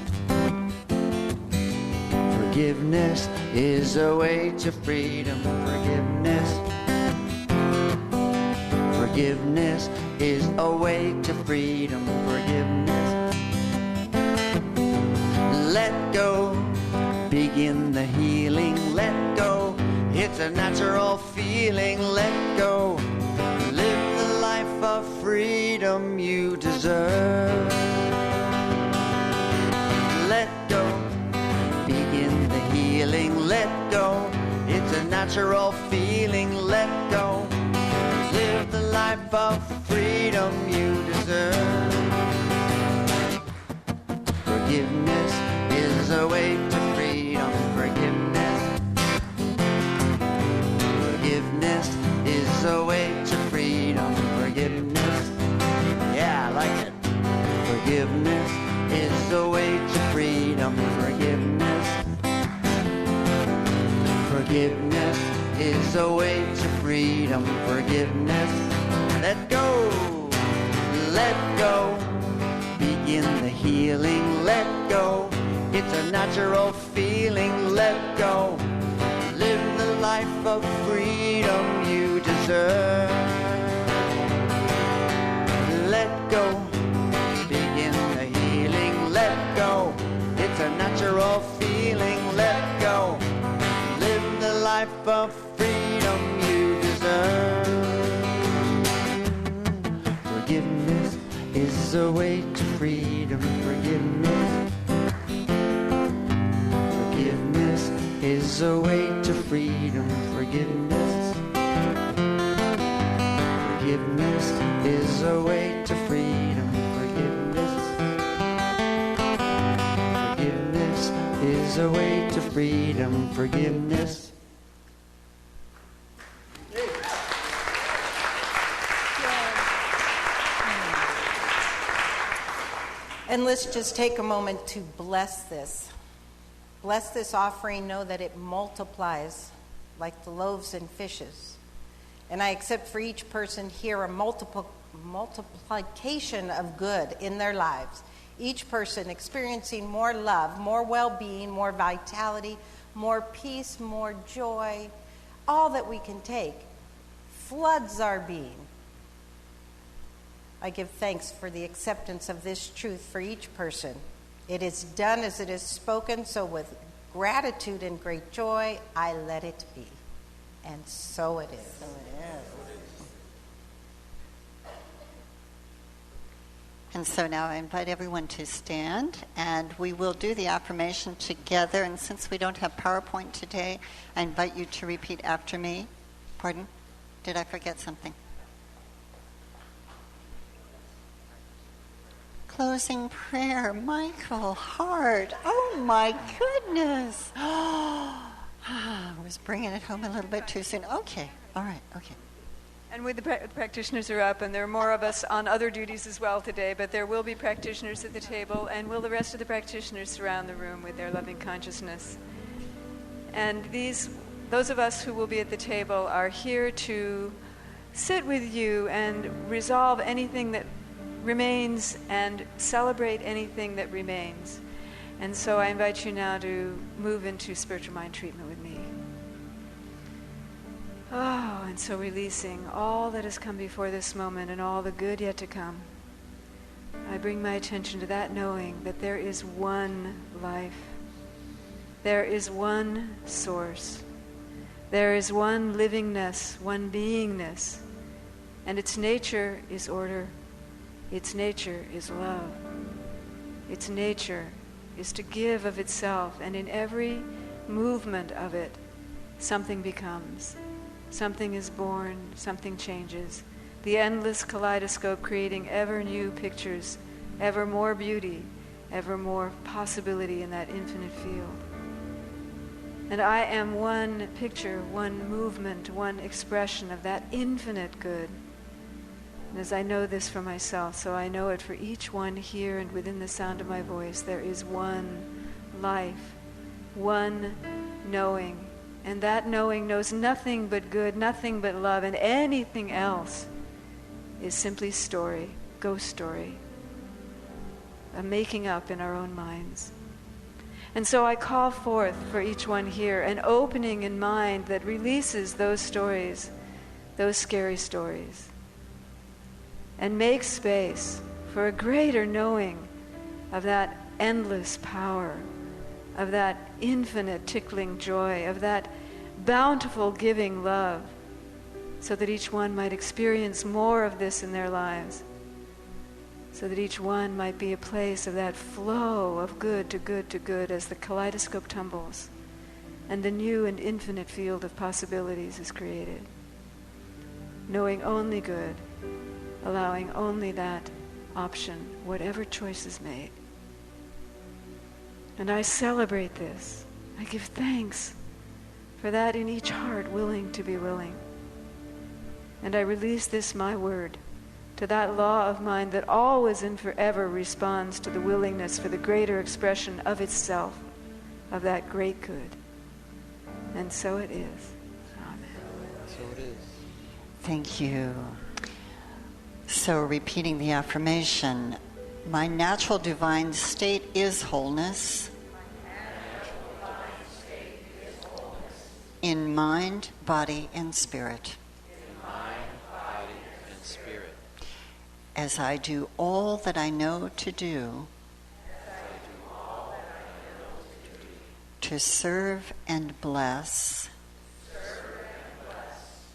Forgiveness is a way to freedom. Forgiveness. Forgiveness is a way to freedom, forgiveness. Let go, begin the healing, let go. It's a natural feeling, let go. Live the life of freedom you deserve. Let go, begin the healing, let go. It's a natural feeling, let go. Live the life of freedom you deserve. Forgiveness is a way to freedom, forgiveness. Forgiveness is a way to freedom, forgiveness. Yeah, I like it. Forgiveness is a way to freedom, forgiveness. Forgiveness is a way to freedom, forgiveness. Let go, let go. Begin the healing, let go. It's a natural feeling, let go. Live the life of freedom you deserve. Let go, begin the healing, let go. It's a natural feeling, let go. Live the life of freedom you deserve. Forgiveness is a way to freedom, forgiveness. Forgiveness is a way to freedom, forgiveness. Forgiveness is a way to freedom, forgiveness. Forgiveness is a way to freedom, forgiveness. And let's just take a moment to bless this. Bless this offering, know that it multiplies like the loaves and fishes. And I accept for each person here a multiplication of good in their lives. Each person experiencing more love, more well-being, more vitality, more peace, more joy, all that we can take. Floods our being. I give thanks for the acceptance of this truth for each person. It is done as it is spoken, so with gratitude and great joy, I let it be. And so it is. So it is. And so now I invite everyone to stand, and we will do the affirmation together. And since we don't have PowerPoint today, I invite you to repeat after me. Pardon? Did I forget something? Closing prayer, Michael Hart. Oh my goodness. I was bringing it home a little bit too soon. Okay, all right, okay. And the practitioners are up, and there are more of us on other duties as well today, but there will be practitioners at the table, and will the rest of the practitioners surround the room with their loving consciousness. And those of us who will be at the table are here to sit with you and resolve anything that remains and celebrate anything that remains. And so I invite you now to move into spiritual mind treatment with me. Oh, and so releasing all that has come before this moment and all the good yet to come. I bring my attention to that knowing that there is one life. There is one source. There is one livingness, one beingness. And its nature is order. Its nature is love. Its nature is to give of itself, and in every movement of it, something becomes. Something is born, something changes. The endless kaleidoscope creating ever new pictures, ever more beauty, ever more possibility in that infinite field. And I am one picture, one movement, one expression of that infinite good. And as I know this for myself, so I know it for each one here and within the sound of my voice, there is one life, one knowing. And that knowing knows nothing but good, nothing but love, and anything else is simply story, ghost story, a making up in our own minds. And so I call forth for each one here an opening in mind that releases those stories, those scary stories. and make space for a greater knowing of that endless power, of that infinite tickling joy, of that bountiful giving love, so that each one might experience more of this in their lives, so that each one might be a place of that flow of good to good to good as the kaleidoscope tumbles and the new and infinite field of possibilities is created. Knowing only good, allowing only that option, whatever choice is made. And I celebrate this. I give thanks for that in each heart willing to be willing. And I release this, my word, to that law of mind that always and forever responds to the willingness for the greater expression of itself, of that great good. And so it is. Amen. So it is. Thank you. So, repeating the affirmation, my natural divine state is wholeness. In mind, body, and spirit. As I do all that I know to do, to serve and bless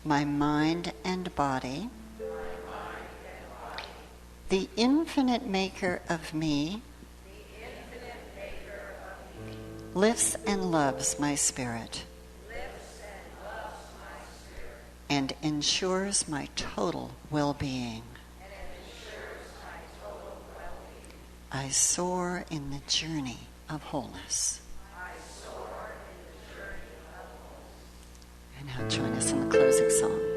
my mind and body, the infinite maker of me lifts and loves my spirit and ensures my total well-being. I soar in the journey of wholeness. And now join us in the closing song.